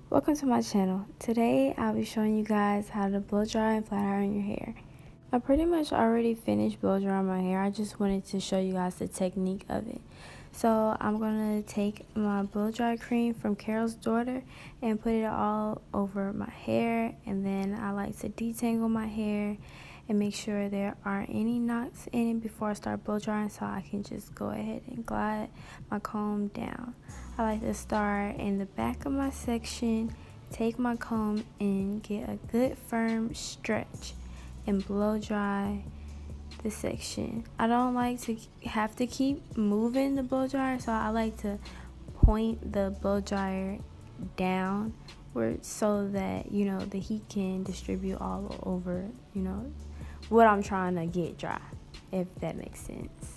Welcome to my channel. Today I'll be showing you guys how to blow dry and flat iron your hair. I pretty much already finished blow drying my hair. I just wanted to show you guys the technique of it. So I'm going to take my blow dry cream from Carol's Daughter and put it all over my hair, and then I like to detangle my hair and make sure there aren't any knots in it before I start blow drying, so I can just go ahead and glide my comb down. I like to start in the back of my section, take my comb and get a good firm stretch and blow dry the section. I don't like to have to keep moving the blow dryer, so I like to point the blow dryer down so that the heat can distribute all over what I'm trying to get dry, if that makes sense.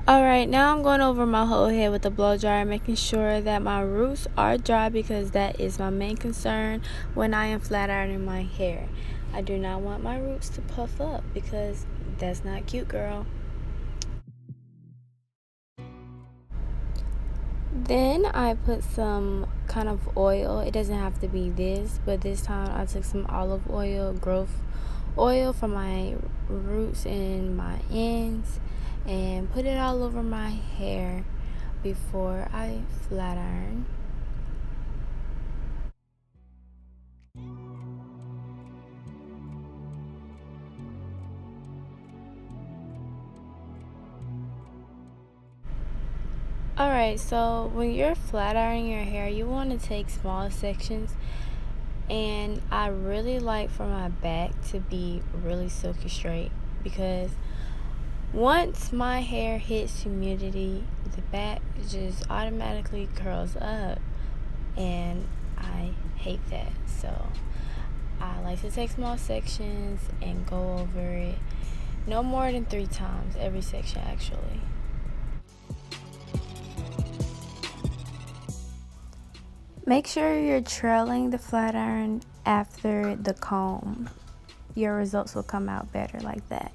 Alright, now I'm going over my whole head with the blow dryer, making sure that my roots are dry because that is my main concern when I am flat ironing my hair. I do not want my roots to puff up because that's not cute, girl. Then I put some kind of oil. It doesn't have to be this, but this time I took some olive oil, growth oil from my roots and my ends, and put it all over my hair before I flat iron. Alright, so when you're flat ironing your hair, you want to take small sections, and I really like for my back to be really silky straight because once my hair hits humidity, the back just automatically curls up, and I hate that. So I like to take small sections and go over it no more than 3 times every section, actually. Make sure you're trailing the flat iron after the comb. Your results will come out better like that.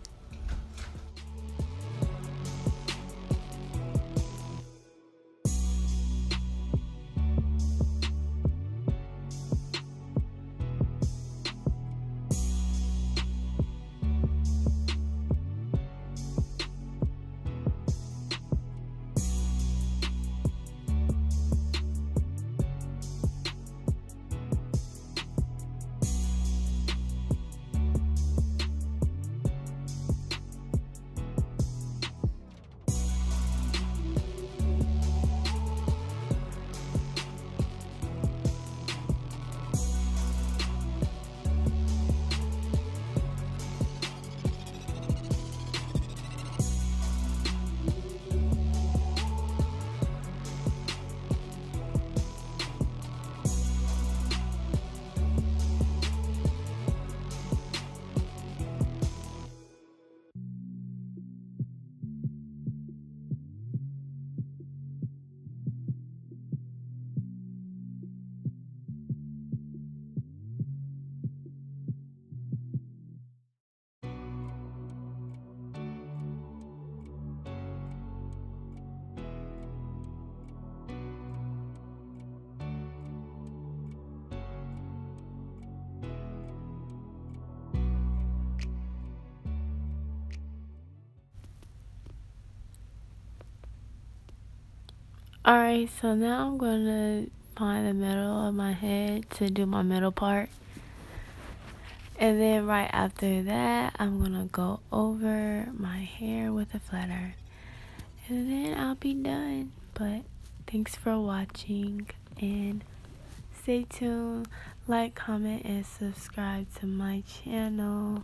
Alright, so now I'm going to find the middle of my head to do my middle part. And then right after that, I'm gonna go over my hair with a flat iron. And then I'll be done. But thanks for watching, and stay tuned. Like, comment, and subscribe to my channel.